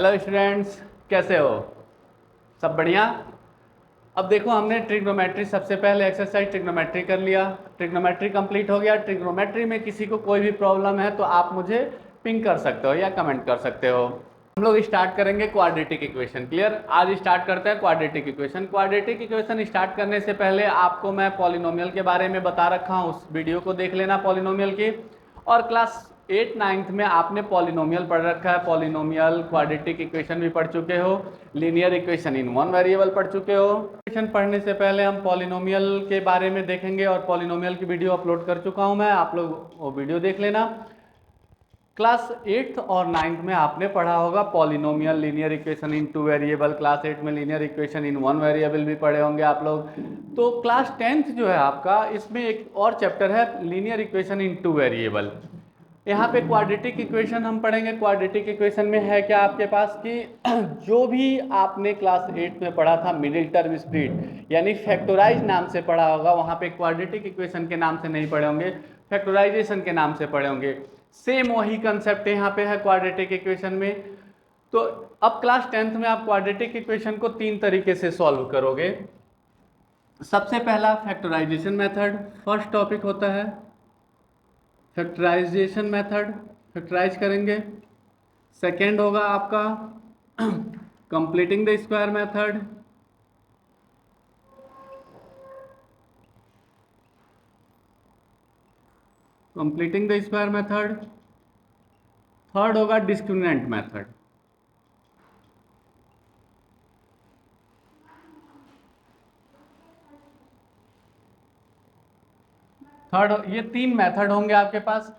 Hello students, कैसे हो? सब बढ़िया। अब देखो, हमने ट्रिग्नोमेट्री सबसे पहले एक्सरसाइज ट्रिग्नोमेट्री कर लिया। ट्रिग्नोमेट्री कंप्लीट हो गया। ट्रिग्नोमेट्री में किसी को कोई भी प्रॉब्लम है तो आप मुझे पिंग कर सकते हो या कमेंट कर सकते हो। हम लोग स्टार्ट करेंगे क्वाड्रेटिक इक्वेशन। क्लियर? आज स्टार्ट करते हैं quadratic equation. Quadratic equation start करने से पहले आपको मैं पॉलिनोमियल के बारे में बता रखा हूँ, उस वीडियो को देख लेना पॉलिनोमियल की। और क्लास 8 9th में आपने पॉलिनोमियल पढ़ रखा है। पॉलिनोमियल, क्वाड्रेटिक इक्वेशन भी पढ़ चुके हो, linear equation in one variable पढ़ चुके हो। इक्वेशन पढ़ने से पहले हम पॉलिनोमियल के बारे में देखेंगे और पॉलिनोमियल की वीडियो अपलोड कर चुका हूं मैं, आप लोग वो वीडियो देख लेना। क्लास 8th और 9th में आपने पढ़ा होगा polynomial, linear equation in two variable. Class 8 में linear equation in one variable भी पढ़े होंगे आप लोग। तो क्लास 10th जो है आपका, इसमें एक और चैप्टर है linear equation in two variable. यहाँ पे क्वाड्रेटिक इक्वेशन हम पढ़ेंगे। क्वाड्रेटिक इक्वेशन में है क्या आपके पास कि जो भी आपने क्लास 8 में पढ़ा था मिडिल टर्म स्प्लिट यानी फैक्टराइज नाम से पढ़ा होगा, वहाँ पे क्वाड्रेटिक इक्वेशन के नाम से नहीं पढ़े होंगे, फैक्टराइजेशन के नाम से पढ़े होंगे। सेम वही कंसेप्ट यहाँ पे है क्वाड्रेटिक इक्वेशन में। तो अब क्लास 10th में आप क्वाड्रेटिक इक्वेशन को 3 तरीके से सॉल्व करोगे। सबसे पहला फैक्टराइजेशन मेथड, फर्स्ट टॉपिक होता है फैक्टराइजेशन मेथड, फैक्टराइज करेंगे। सेकेंड होगा आपका completing the square method. Completing the square method. Third होगा डिस्क्रिमिनेंट मेथड। थर्ड, ये 3 मेथड होंगे आपके पास।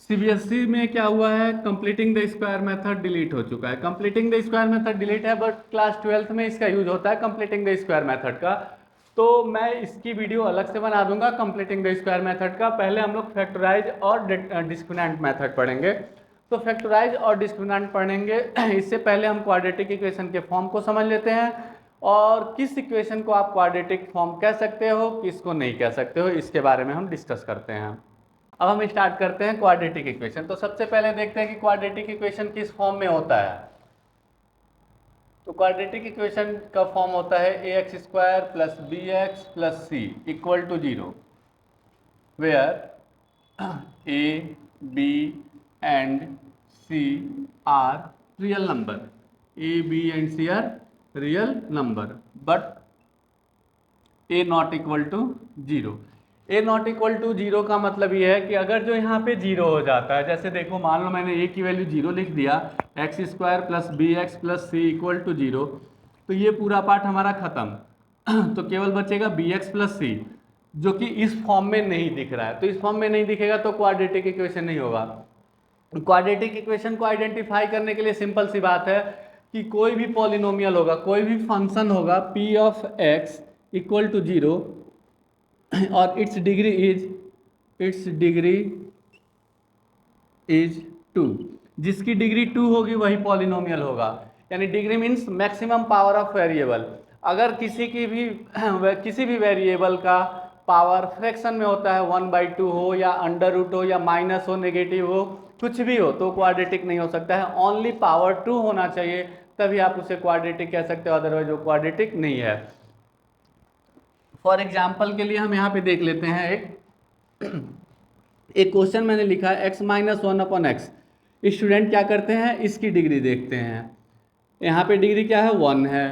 सीबीएसई में क्या हुआ है, completing the square method delete हो चुका है। Completing the square method delete है, बट क्लास 12th में इसका यूज होता है कंप्लीटिंग द स्क्वायर मेथड का। तो मैं इसकी वीडियो अलग से बना दूंगा कंप्लीटिंग द स्क्वायर मेथड का। पहले हम लोग फैक्टराइज और डिस्क्रिमिनेंट मेथड पढ़ेंगे। तो फैक्टराइज और डिस्क्रिमिनेंट पढ़ेंगे इससे पहले हम क्वाड्रेटिक इक्वेशन के फॉर्म को समझ लेते हैं, और किस इक्वेशन को आप क्वाड्रेटिक फॉर्म कह सकते हो, किसको नहीं कह सकते हो, इसके बारे में हम डिस्कस करते हैं। अब हम स्टार्ट करते हैं क्वाड्रेटिक इक्वेशन। तो सबसे पहले देखते हैं कि क्वाड्रेटिक इक्वेशन किस फॉर्म में होता है। तो क्वाड्रेटिक इक्वेशन का फॉर्म होता है A X square plus B X plus C equal to 0, where A B and C are real number. A B and C are real number, but A not equal to 0। A not equal to 0 का मतलब ये है कि अगर जो यहाँ पे 0 हो जाता है, जैसे देखो मान लो मैंने ए की वैल्यू 0 लिख दिया, X square plus B X plus C equal to 0, तो ये पूरा पार्ट हमारा खत्म। तो केवल बचेगा बी एक्स प्लस सी, जो कि इस फॉर्म में नहीं दिख रहा है। तो इस फॉर्म में नहीं दिखेगा तो क्वाड्रेटिक इक्वेशन नहीं होगा। क्वाड्रेटिक इक्वेशन को आइडेंटिफाई करने के लिए सिंपल सी बात है कि कोई भी पॉलिनोमियल होगा, कोई भी फंक्शन होगा P of X equal to 0 और इट्स डिग्री इज 2, जिसकी डिग्री 2 होगी वही पॉलिनोमियल होगा। यानी degree means maximum power of variable. अगर किसी भी वेरिएबल का पावर फ्रैक्शन में होता है, 1/2 हो या अंडर रूट हो या माइनस हो, नेगेटिव हो, कुछ भी हो, तो क्वाड्रेटिक नहीं हो सकता है। ओनली पावर 2 होना चाहिए, तभी आप उसे क्वाड्रेटिक कह सकते हो, अदरवाइज वो क्वाड्रेटिक नहीं है। फॉर एग्जाम्पल के लिए हम यहाँ पे देख लेते हैं एक क्वेश्चन मैंने लिखा है x माइनस 1/x। स्टूडेंट क्या करते हैं, इसकी डिग्री देखते हैं। यहाँ पे डिग्री क्या है, 1 है।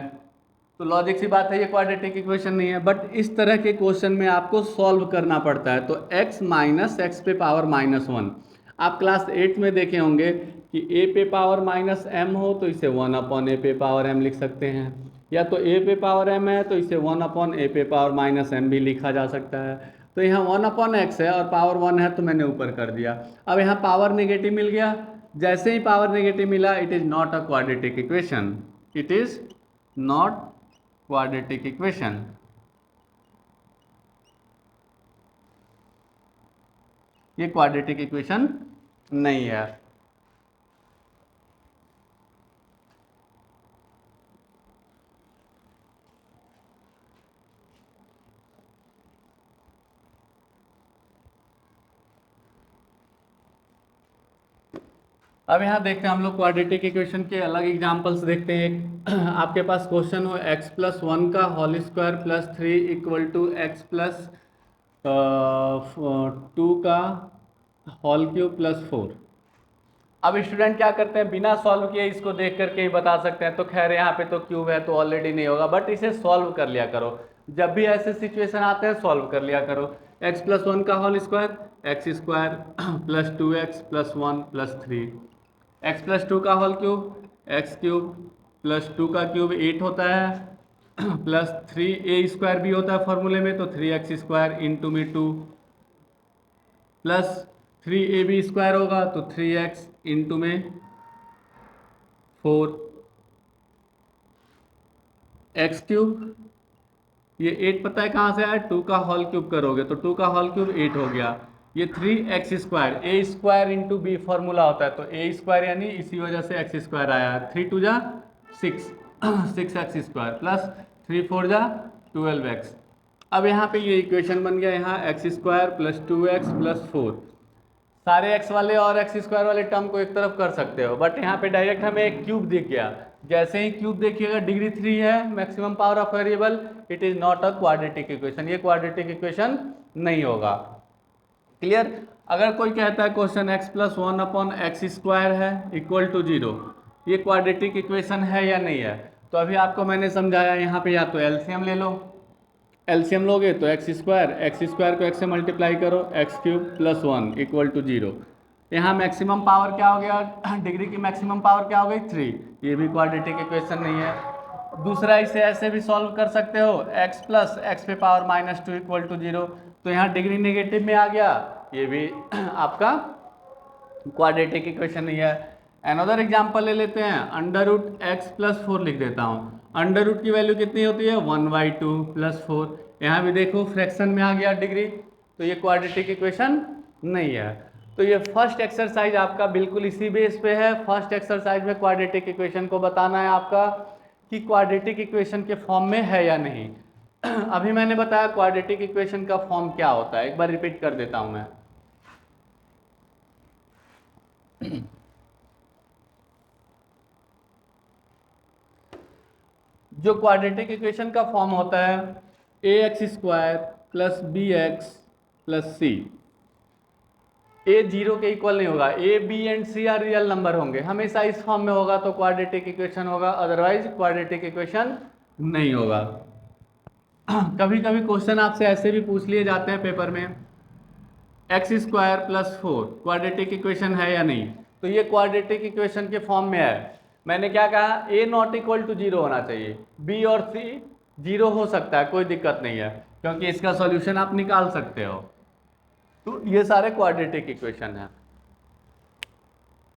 तो लॉजिक सी बात है, ये क्वाड्रेटिक इक्वेशन नहीं है। बट इस तरह के क्वेश्चन में आपको सॉल्व करना पड़ता है। तो x माइनस एक्स पे पावर -1, आप क्लास 8 में देखे होंगे कि a पे पावर -m हो तो इसे 1/a पे पावर m लिख सकते हैं, या तो a पे पावर m है तो इसे 1/a पे पावर -m भी लिखा जा सकता है। तो यहाँ 1/x है और पावर 1 है तो मैंने ऊपर कर दिया। अब यहाँ पावर नेगेटिव मिल गया। जैसे ही पावर नेगेटिव मिला, it is not a quadratic equation, it is not quadratic equation. ये क्वाड्रेटिक इक्वेशन नहीं है। अब यहाँ देखते हैं हम लोग क्वाड्रेटिक इक्वेशन के अलग एग्जांपल्स देखते हैं। एक आपके पास क्वेश्चन हो x+1 का whole square plus 3 equal to x+2 का होल क्यूब प्लस 4। अब स्टूडेंट क्या करते हैं, बिना सॉल्व किए इसको देख करके ही बता सकते हैं। तो खैर यहाँ पे तो क्यूब है तो ऑलरेडी नहीं होगा, बट इसे सॉल्व कर लिया करो। जब भी ऐसे सिचुएशन आते हैं सॉल्व कर लिया करो। x+1 का whole square x² plus 2x plus 1 plus 3, x+2 का होल क्यूब x³ प्लस 2 का क्यूब 8 होता है प्लस 3a² भी होता है फॉर्मूले में, तो 3x² इंटू में 2 प्लस 3ab² होगा तो 3x इंटू में 4, x³ ये 8 पता है कहाँ से आया, 2 का होल क्यूब करोगे तो 2 का होल क्यूब 8 हो गया। ये 3x² a² into B formula होता है, तो a² यानी इसी वजह से x² आया। 3 2 जा 6 6x² प्लस 3 4 जा 12x। अब यहाँ पे ये इक्वेशन बन गया, यहाँ x² प्लस 2x प्लस 4। सारे x वाले और x² वाले टर्म को एक तरफ कर सकते हो, बट यहाँ पे डायरेक्ट हमें एक क्यूब दिख गया। जैसे ही क्यूब देखिएगा डिग्री 3 है, maximum power of variable, it is not a quadratic equation, ये क्वाड्रेटिक इक्वेशन नहीं होगा। क्लियर। अगर कोई कहता है क्वेश्चन x+1 अपॉन x² है इक्वल टू 0, ये क्वाड्रेटिक इक्वेशन है या नहीं है, तो अभी आपको मैंने समझाया। यहाँ पे या तो एलसीएम ले लो, एलसीएम लोगे तो x² को x से मल्टीप्लाई करो, x³ प्लस 1 इक्वल टू 0। यहाँ मैक्सिमम पावर क्या हो गया, डिग्री की मैक्सिमम पावर क्या हो गई 3, ये भी क्वाड्रेटिक इक्वेशन नहीं है। दूसरा इसे ऐसे भी सॉल्व कर सकते हो, x प्लस x पे पावर -2 इक्वल टू 0, तो यहाँ डिग्री नेगेटिव में आ गया, ये भी आपका क्वाड्रेटिक इक्वेशन नहीं है। अनदर एग्जाम्पल ले लेते हैं, √x प्लस 4 लिख देता हूँ। अंडर रूट की वैल्यू कितनी होती है 1/2 प्लस 4। यहाँ भी देखो फ्रैक्शन में आ गया डिग्री, तो ये क्वाड्रेटिक इक्वेशन नहीं है। तो ये फर्स्ट एक्सरसाइज आपका बिल्कुल इसी बेस पे है। फर्स्ट एक्सरसाइज में क्वाड्रेटिक इक्वेशन को बताना है आपका कि क्वाड्रेटिक इक्वेशन के फॉर्म में है या नहीं। अभी मैंने बताया क्वाड्रेटिक इक्वेशन का फॉर्म क्या होता है, एक बार रिपीट कर देता हूं मैं। जो क्वाड्रेटिक इक्वेशन का फॉर्म होता है ax² plus bx plus c। a 0 के इक्वल नहीं होगा, a b and c are real number होंगे, हमेशा इस फॉर्म में होगा तो क्वाड्रेटिक इक्वेशन होगा, अदरवाइज क्वाड्रेटिक इक्वेशन नहीं होगा। कभी कभी क्वेश्चन आपसे ऐसे भी पूछ लिए जाते हैं पेपर में, x² प्लस 4 क्वाड्रेटिक इक्वेशन है या नहीं, तो ये क्वाड्रेटिक इक्वेशन के फॉर्म में है। मैंने क्या कहा, a नॉट इक्वल टू 0 होना चाहिए, b और c 0 हो सकता है, कोई दिक्कत नहीं है, क्योंकि इसका सॉल्यूशन आप निकाल सकते हो। तो ये सारे क्वाड्रेटिक इक्वेशन है।